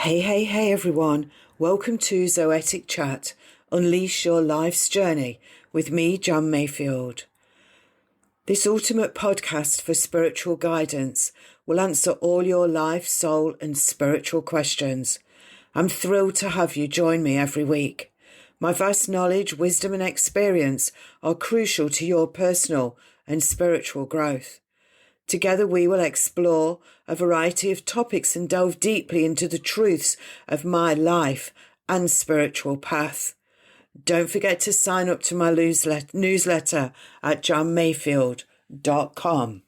Hey everyone. Welcome to Zoetic Chat. Unleash your life's journey with me, John Mayfield. This ultimate podcast for spiritual guidance will answer all your life, soul and spiritual questions. I'm thrilled to have you join me every week. My vast knowledge, wisdom and experience are crucial to your personal and spiritual growth. Together we will explore a variety of topics and delve deeply into the truths of my life and spiritual path. Don't forget to sign up to my newsletter at johnmayfield.com.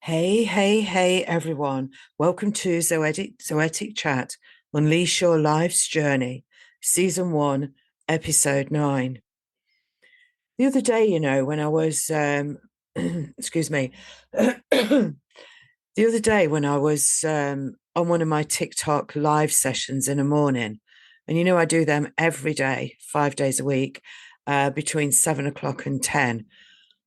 Hey everyone. Welcome to Zoetic Chat. Unleash your life's journey. Season 1, episode 9. The other day, when I was, excuse me, the other day when I was on one of my TikTok live sessions in the morning, and I do them every day, 5 days a week, between 7 o'clock and 10,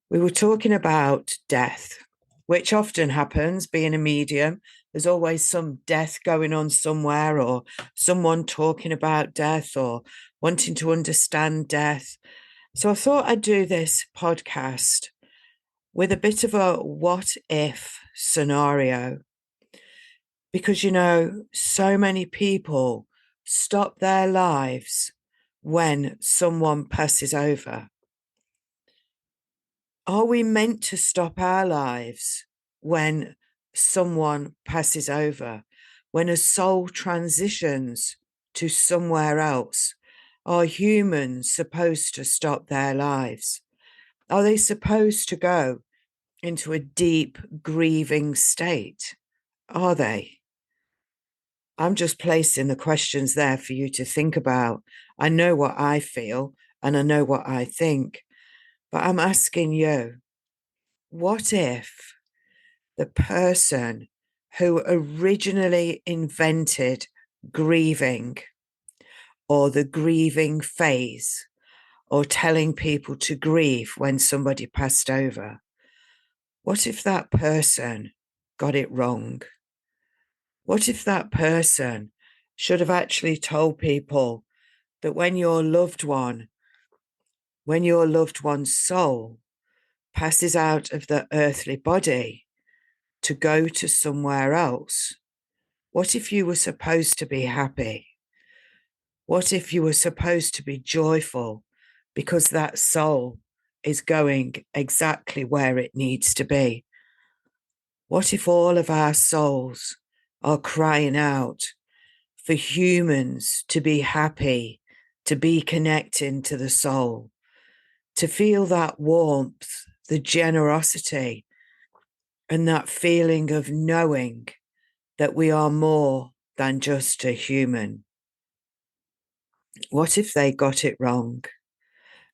we were talking about death, which often happens, being a medium. There's always some death going on somewhere, or someone talking about death or wanting to understand death. So I thought I'd do this podcast with a bit of a what if scenario, because, so many people stop their lives when someone passes over. Are we meant to stop our lives when someone passes over? When a soul transitions to somewhere else? Are humans supposed to stop their lives? Are they supposed to go into a deep grieving state? Are they? I'm just placing the questions there for you to think about. I know what I feel and I know what I think, but I'm asking you, what if the person who originally invented grieving, or the grieving phase, or telling people to grieve when somebody passed over, what if that person got it wrong? What if that person should have actually told people that when your loved one's soul passes out of the earthly body to go to somewhere else, what if you were supposed to be happy? What if you were supposed to be joyful because that soul is going exactly where it needs to be? What if all of our souls are crying out for humans to be happy, to be connecting to the soul, to feel that warmth, the generosity, and that feeling of knowing that we are more than just a human? What if they got it wrong?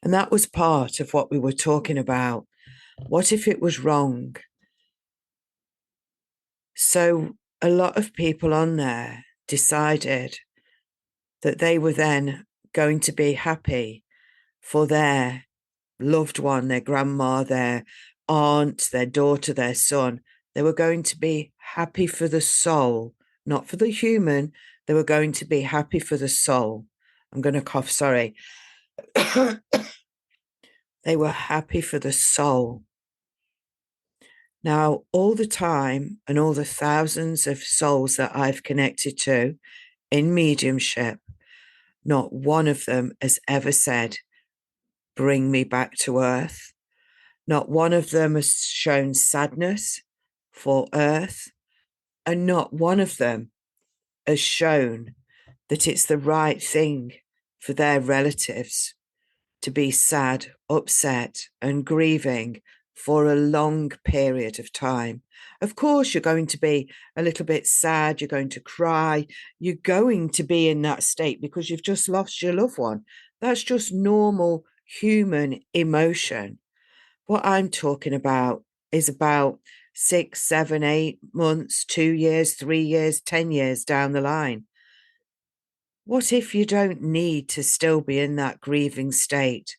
And that was part of what we were talking about. What if it was wrong? So a lot of people on there decided that they were then going to be happy for their loved one, their grandma, their aunt, their daughter, their son. They were going to be happy for the soul, not for the human. They were going to be happy for the soul. I'm going to cough, sorry. They were happy for the soul. Now, all the time and all the thousands of souls that I've connected to in mediumship, not one of them has ever said, bring me back to earth. Not one of them has shown sadness for earth. And not one of them has shown that it's the right thing for their relatives to be sad, upset, and grieving for a long period of time. Of course, you're going to be a little bit sad, you're going to cry, you're going to be in that state because you've just lost your loved one. That's just normal human emotion. What I'm talking about is about 6, 7, 8 months, 2 years, 3 years, 10 years down the line. What if you don't need to still be in that grieving state?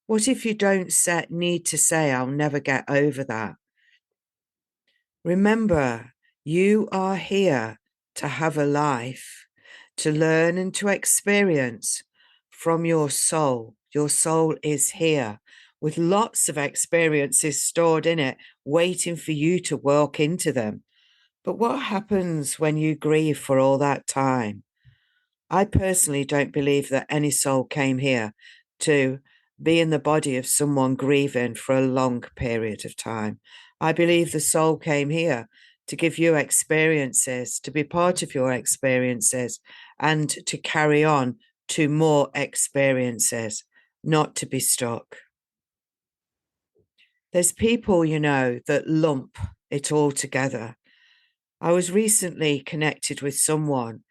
What if you don't need to say, I'll never get over that? Remember, you are here to have a life, to learn and to experience from your soul. Your soul is here with lots of experiences stored in it, waiting for you to walk into them. But what happens when you grieve for all that time? I personally don't believe that any soul came here to be in the body of someone grieving for a long period of time. I believe the soul came here to give you experiences, to be part of your experiences, and to carry on to more experiences, not to be stuck. There's people, that lump it all together. I was recently connected with someone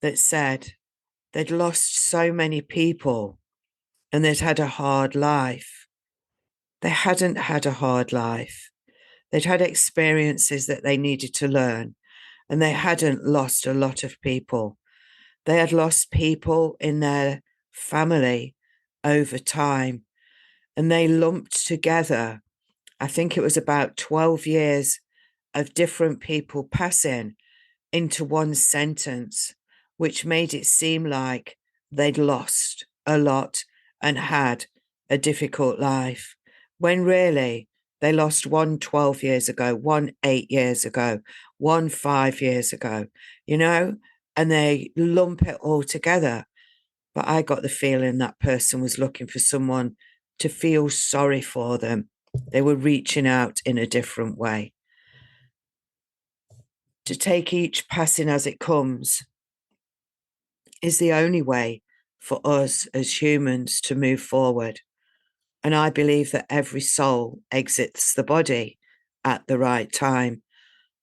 that said they'd lost so many people and they'd had a hard life. They hadn't had a hard life. They'd had experiences that they needed to learn, and they hadn't lost a lot of people. They had lost people in their family over time, and they lumped together. I think it was about 12 years of different people passing into one sentence, which made it seem like they'd lost a lot and had a difficult life, when really they lost one 12 years ago, one 8 years ago, one 5 years ago, and they lump it all together. But I got the feeling that person was looking for someone to feel sorry for them. They were reaching out in a different way. To take each passing as it comes is the only way for us as humans to move forward. And I believe that every soul exits the body at the right time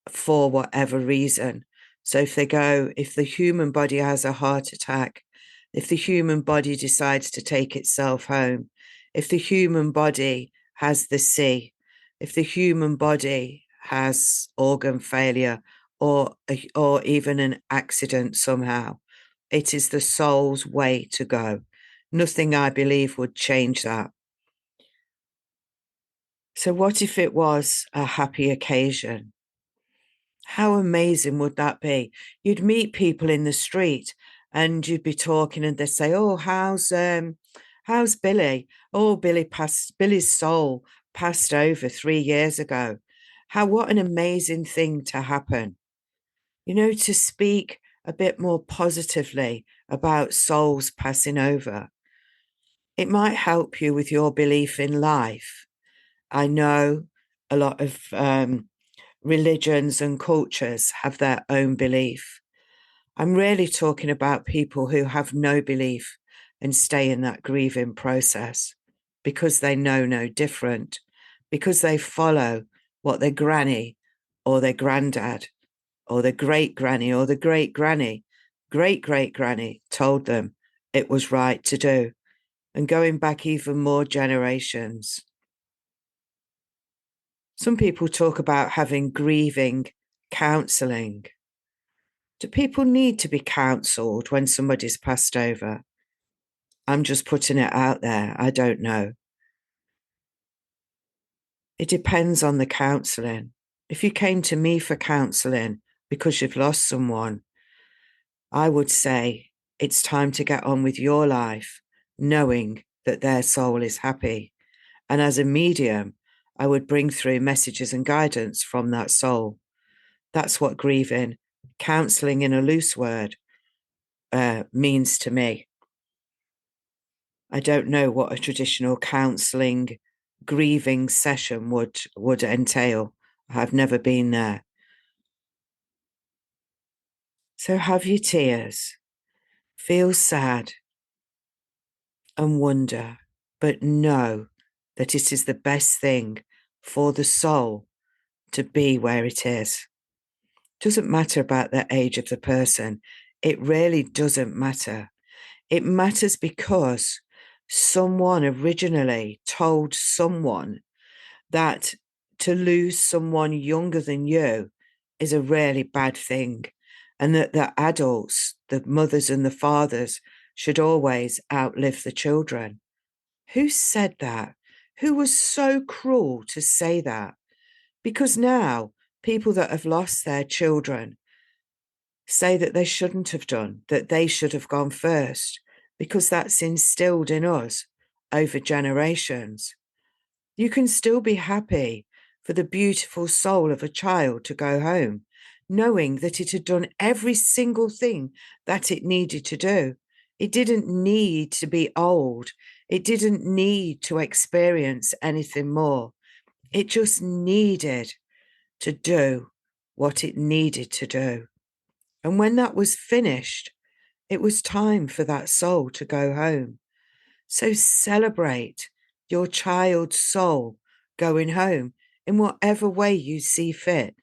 for whatever reason. So if the human body has a heart attack, if the human body decides to take itself home, if the human body has the sea, if the human body has organ failure or even an accident somehow, it is the soul's way to go. Nothing, I believe, would change that. So what if it was a happy occasion? How amazing would that be? You'd meet people in the street and you'd be talking and they'd say, "Oh, how's Billy? Oh, Billy's soul passed over 3 years ago." What an amazing thing to happen. To speak a bit more positively about souls passing over. It might help you with your belief in life. I know a lot of religions and cultures have their own belief. I'm really talking about people who have no belief and stay in that grieving process because they know no different, because they follow what their granny or their granddad or their great granny or the great granny, great great granny told them it was right to do. And going back even more generations. Some people talk about having grieving counselling. Do people need to be counselled when somebody's passed over? I'm just putting it out there. I don't know. It depends on the counselling. If you came to me for counselling because you've lost someone, I would say it's time to get on with your life, knowing that their soul is happy. And as a medium, I would bring through messages and guidance from that soul. That's what grieving, counselling in a loose word, means to me. I don't know what a traditional counselling grieving session would entail. I've never been there. So have your tears, feel sad and wonder, but know that it is the best thing for the soul to be where it is. Doesn't matter about the age of the person. It really doesn't matter. It matters because someone originally told someone that to lose someone younger than you is a really bad thing, and that the adults, the mothers and the fathers, should always outlive the children. Who said that? Who was so cruel to say that? Because now people that have lost their children say that they shouldn't have done, that they should have gone first, because that's instilled in us over generations. You can still be happy for the beautiful soul of a child to go home, knowing that it had done every single thing that it needed to do. It didn't need to be old. It didn't need to experience anything more. It just needed to do what it needed to do. And when that was finished, it was time for that soul to go home. So celebrate your child's soul going home in whatever way you see fit,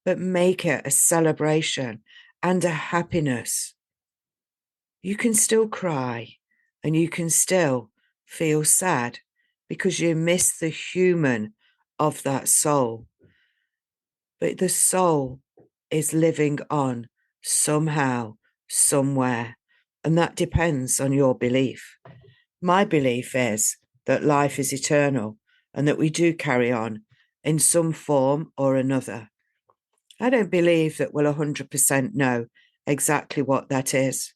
but make it a celebration and a happiness. You can still cry and you can still feel sad because you miss the human of that soul. But the soul is living on somehow, somewhere, and that depends on your belief. My belief is that life is eternal and that we do carry on in some form or another. I don't believe that we'll 100% know exactly what that is.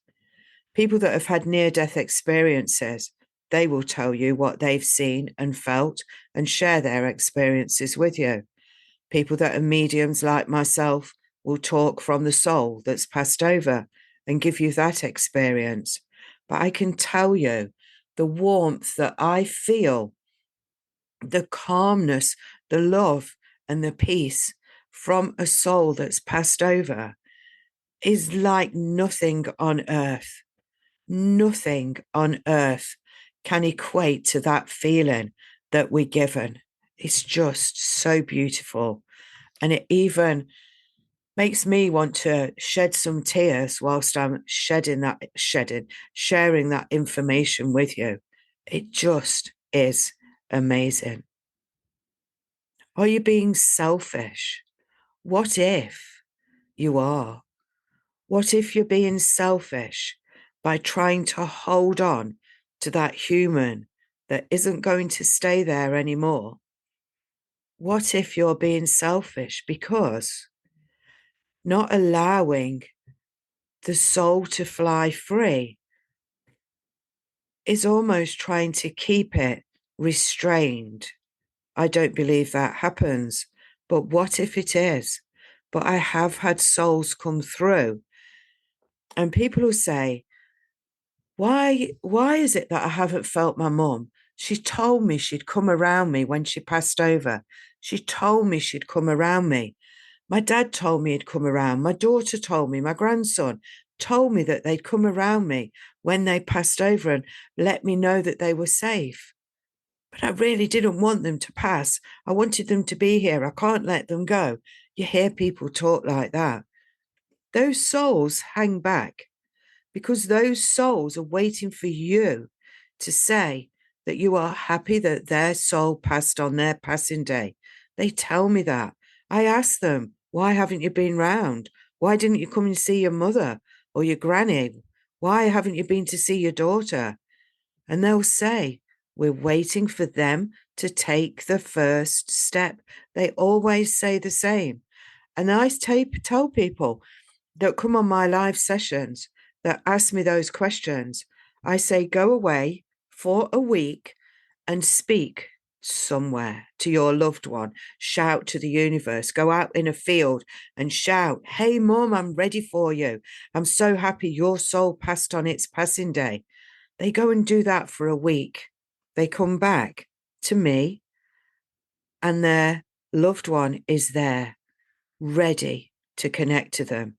People that have had near-death experiences, they will tell you what they've seen and felt and share their experiences with you. People that are mediums like myself will talk from the soul that's passed over and give you that experience. But I can tell you the warmth that I feel, the calmness, the love, and the peace from a soul that's passed over is like nothing on earth. Nothing on earth can equate to that feeling that we're given. It's just so beautiful. And it even makes me want to shed some tears whilst I'm sharing that information with you. It just is amazing. Are you being selfish? What if you are? What if you're being selfish by trying to hold on to that human that isn't going to stay there anymore? What if you're being selfish because not allowing the soul to fly free is almost trying to keep it restrained? I don't believe that happens. But what if it is? But I have had souls come through and people will say, why is it that I haven't felt my mum? She told me she'd come around me when she passed over. She told me she'd come around me. My dad told me he'd come around. My daughter told me, my grandson told me that they'd come around me when they passed over and let me know that they were safe. But I really didn't want them to pass. I wanted them to be here. I can't let them go. You hear people talk like that. Those souls hang back because those souls are waiting for you to say that you are happy that their soul passed on their passing day. They tell me that. I ask them, why haven't you been round? Why didn't you come and see your mother or your granny? Why haven't you been to see your daughter? And they'll say, we're waiting for them to take the first step. They always say the same. And I tell people that come on my live sessions that ask me those questions, I say, go away for a week and speak somewhere to your loved one. Shout to the universe. Go out in a field and shout, hey, Mum, I'm ready for you. I'm so happy your soul passed on its passing day. They go and do that for a week. They come back to me and their loved one is there, ready to connect to them.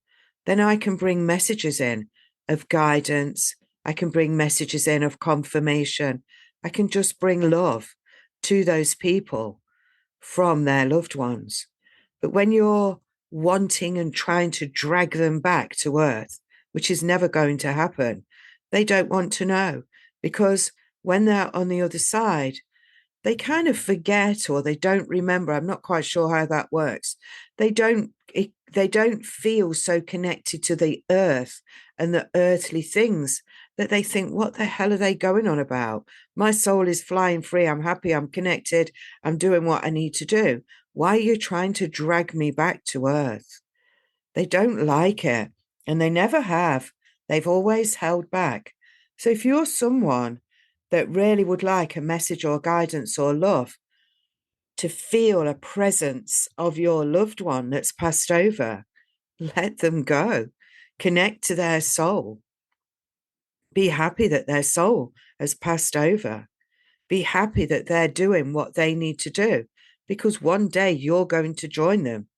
Then I can bring messages in of guidance. I can bring messages in of confirmation. I can just bring love to those people from their loved ones. But when you're wanting and trying to drag them back to earth, which is never going to happen, they don't want to know, because when they're on the other side, they kind of forget or they don't remember. I'm not quite sure how that works. They don't feel so connected to the earth and the earthly things that they think, what the hell are they going on about? My soul is flying free. I'm happy. I'm connected. I'm doing what I need to do. Why are you trying to drag me back to earth? They don't like it, and they never have. They've always held back. So if you're someone that really would like a message or guidance or love, to feel a presence of your loved one that's passed over, let them go. Connect to their soul. Be happy that their soul has passed over. Be happy that they're doing what they need to do, because one day you're going to join them.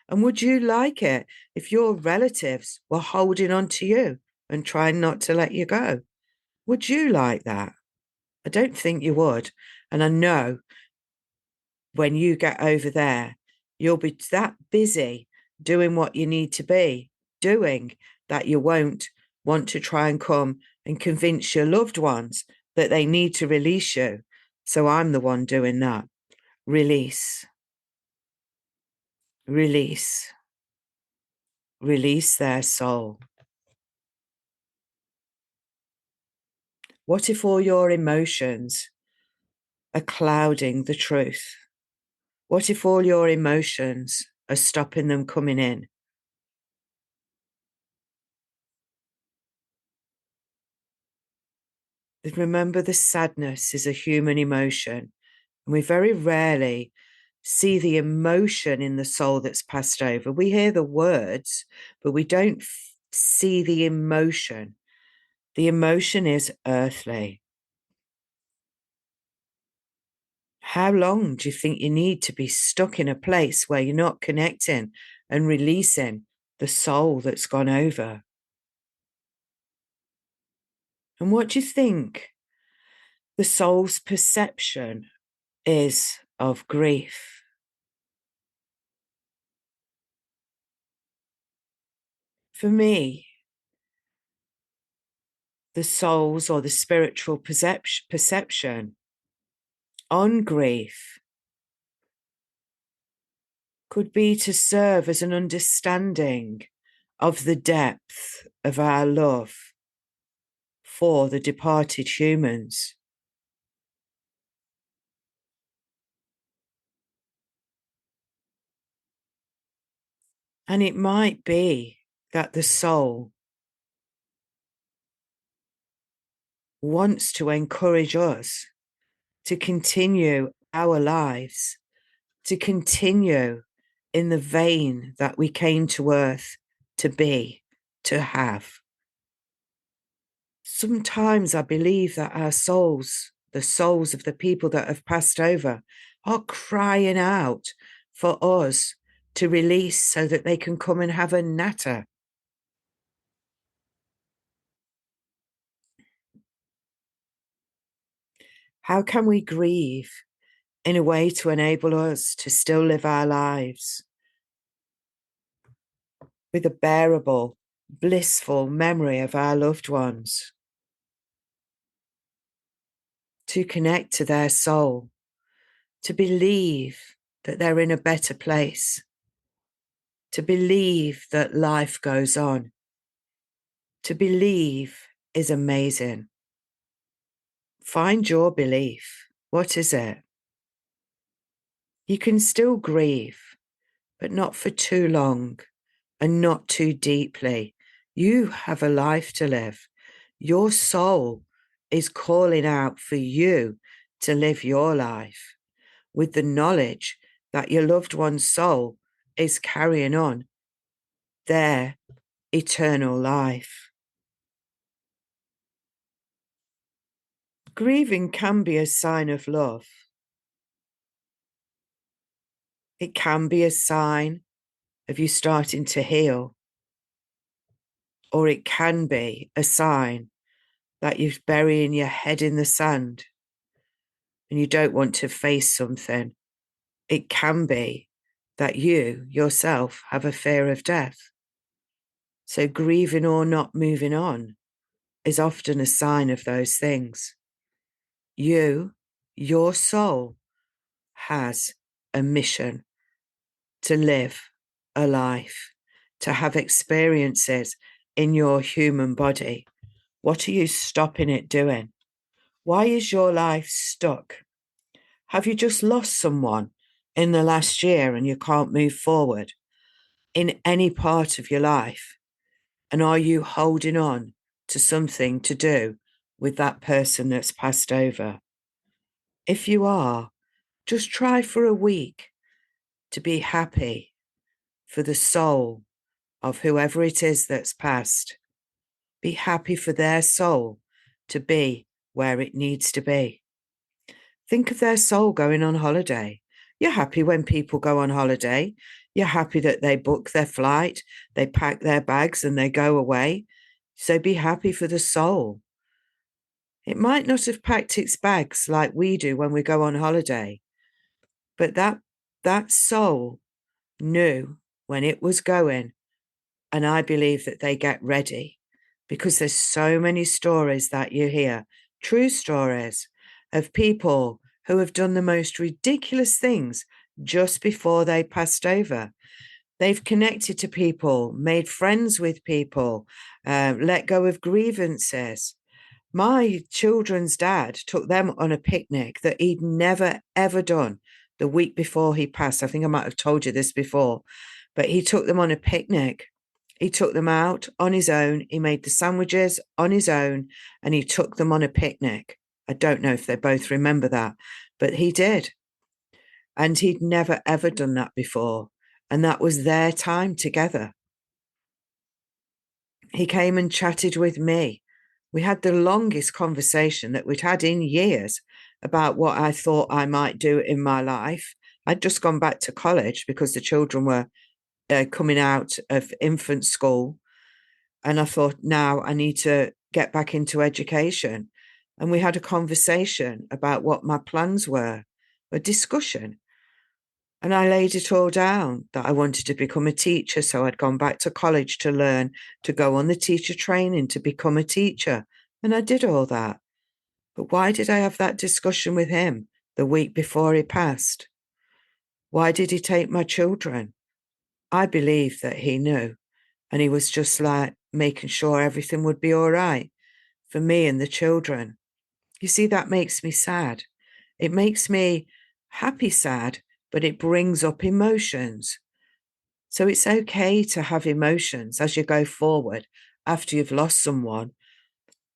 And would you like it if your relatives were holding on to you and trying not to let you go? Would you like that? I don't think you would. And I know when you get over there, you'll be that busy doing what you need to be doing that you won't want to try and come and convince your loved ones that they need to release you. So I'm the one doing that. Release, release, release their soul. What if all your emotions are clouding the truth? What if all your emotions are stopping them coming in? Remember, the sadness is a human emotion, and we very rarely see the emotion in the soul that's passed over. We hear the words, but we don't see the emotion. The emotion is earthly. How long do you think you need to be stuck in a place where you're not connecting and releasing the soul that's gone over? And what do you think the soul's perception is of grief? For me, the soul's or the spiritual perception on grief could be to serve as an understanding of the depth of our love for the departed humans. And it might be that the soul wants to encourage us to continue our lives, to continue in the vein that we came to earth to be, to have. Sometimes I believe that our souls, the souls of the people that have passed over, are crying out for us to release so that they can come and have a natter. How can we grieve in a way to enable us to still live our lives with a bearable, blissful memory of our loved ones, to connect to their soul, to believe that they're in a better place, to believe that life goes on? To believe is amazing. Find your belief. What is it? You can still grieve, but not for too long and not too deeply. You have a life to live. Your soul is calling out for you to live your life with the knowledge that your loved one's soul is carrying on their eternal life. Grieving can be a sign of love. It can be a sign of you starting to heal, or it can be a sign that you're burying your head in the sand and you don't want to face something. It can be that you yourself have a fear of death. So grieving or not moving on is often a sign of those things. Your soul has a mission to live a life, to have experiences in your human body. What are you stopping it doing? Why is your life stuck? Have you just lost someone in the last year and you can't move forward in any part of your life? And are you holding on to something to do with that person that's passed over? If you are, just try for a week to be happy for the soul of whoever it is that's passed. Be happy for their soul to be where it needs to be. Think of their soul going on holiday. You're happy when people go on holiday. You're happy that they book their flight, they pack their bags and they go away. So be happy for the soul. It might not have packed its bags like we do when we go on holiday, but that soul knew when it was going, and I believe that they get ready because there's so many stories that you hear, true stories of people who have done the most ridiculous things just before they passed over. They've connected to people, made friends with people, let go of grievances. My children's dad took them on a picnic that he'd never, ever done the week before he passed. I think I might have told you this before, but he took them on a picnic. He took them out on his own. He made the sandwiches on his own and he took them on a picnic. I don't know if they both remember that, but he did. And he'd never, ever done that before. And that was their time together. He came and chatted with me. We had the longest conversation that we'd had in years about what I thought I might do in my life. I'd just gone back to college because the children were coming out of infant school. And I thought, now I need to get back into education. And we had a conversation about what my plans were, a discussion. And I laid it all down that I wanted to become a teacher. So I'd gone back to college to learn, to go on the teacher training, to become a teacher. And I did all that. But why did I have that discussion with him the week before he passed? Why did he take my children? I believe that he knew. And he was just like making sure everything would be all right for me and the children. You see, that makes me sad. It makes me happy sad, but it brings up emotions. So it's okay to have emotions as you go forward after you've lost someone,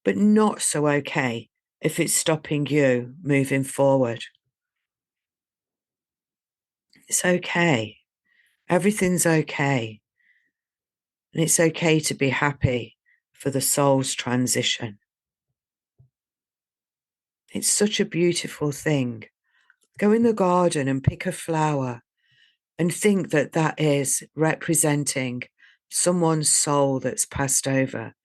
but not so okay if it's stopping you moving forward. It's okay. Everything's okay. And it's okay to be happy for the soul's transition. It's such a beautiful thing. Go in the garden and pick a flower and think that that is representing someone's soul that's passed over.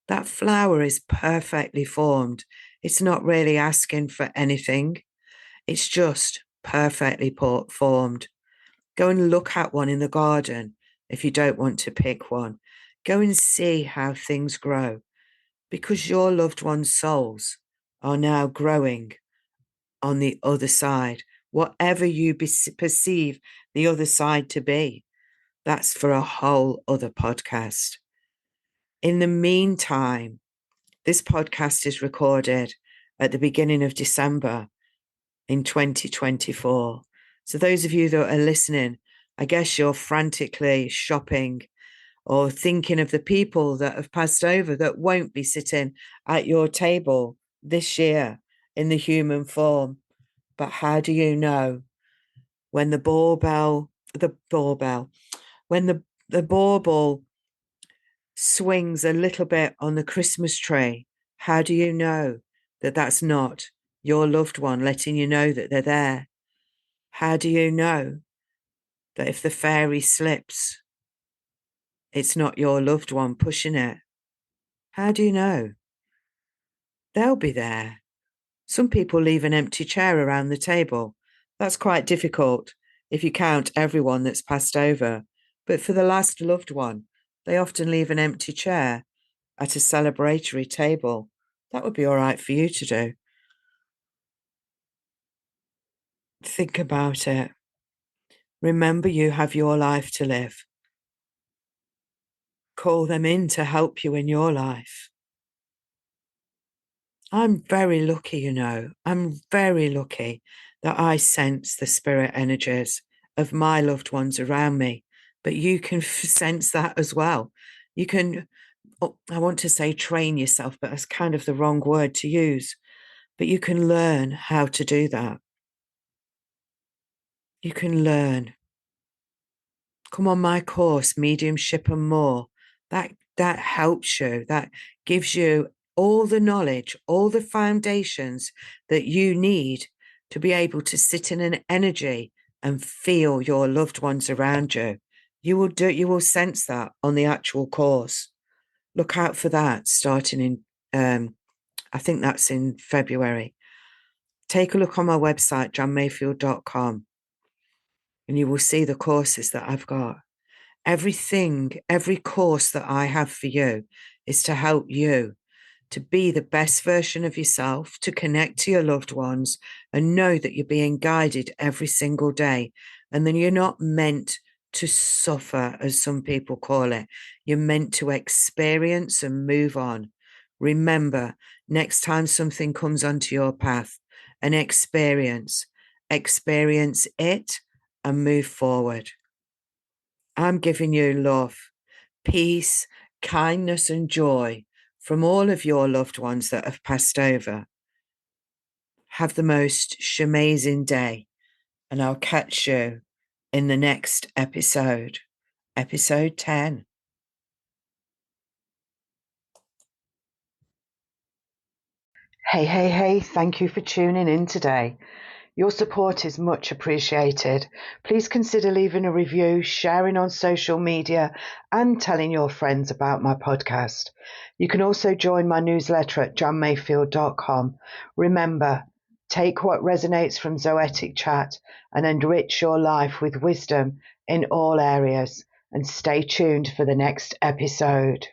That flower is perfectly formed. It's not really asking for anything. It's just perfectly formed. Go and look at one in the garden if you don't want to pick one. Go and see how things grow because your loved one's souls are now growing on the other side. Whatever you perceive the other side to be, that's for a whole other podcast. In the meantime, this podcast is recorded at the beginning of December in 2024. So those of you that are listening, I guess you're frantically shopping or thinking of the people that have passed over that won't be sitting at your table this year in the human form. But how do you know when the bauble swings a little bit on the Christmas tree? How do you know that that's not your loved one letting you know that they're there? How do you know that if the fairy slips, it's not your loved one pushing it? How do you know? They'll be there. Some people leave an empty chair around the table. That's quite difficult if you count everyone that's passed over. But for the last loved one, they often leave an empty chair at a celebratory table. That would be all right for you to do. Think about it. Remember, you have your life to live. Call them in to help you in your life. I'm very lucky, you know. I'm very lucky that I sense the spirit energies of my loved ones around me. But you can sense that as well. You can, oh, I want to say train yourself, but that's kind of the wrong word to use. But you can learn how to do that. You can learn. Come on my course, Mediumship and More. That helps you. That gives you all the knowledge, all the foundations that you need to be able to sit in an energy and feel your loved ones around you. You will sense that on the actual course. Look out for that starting in I think that's in February. Take a look on my website, johnmayfield.com, and you will see the courses that I've got. Everything, every course that I have for you is to help you to be the best version of yourself, to connect to your loved ones and know that you're being guided every single day. And then you're not meant to suffer, as some people call it. You're meant to experience and move on. Remember, next time something comes onto your path, an experience it and move forward. I'm giving you love, peace, kindness, and joy from all of your loved ones that have passed over. Have the most amazing day, and I'll catch you in the next episode, episode 10. Hey, hey, hey, thank you for tuning in today. Your support is much appreciated. Please consider leaving a review, sharing on social media, and telling your friends about my podcast. You can also join my newsletter at johnmayfield.com. Remember, take what resonates from Zoetic Chat and enrich your life with wisdom in all areas. And stay tuned for the next episode.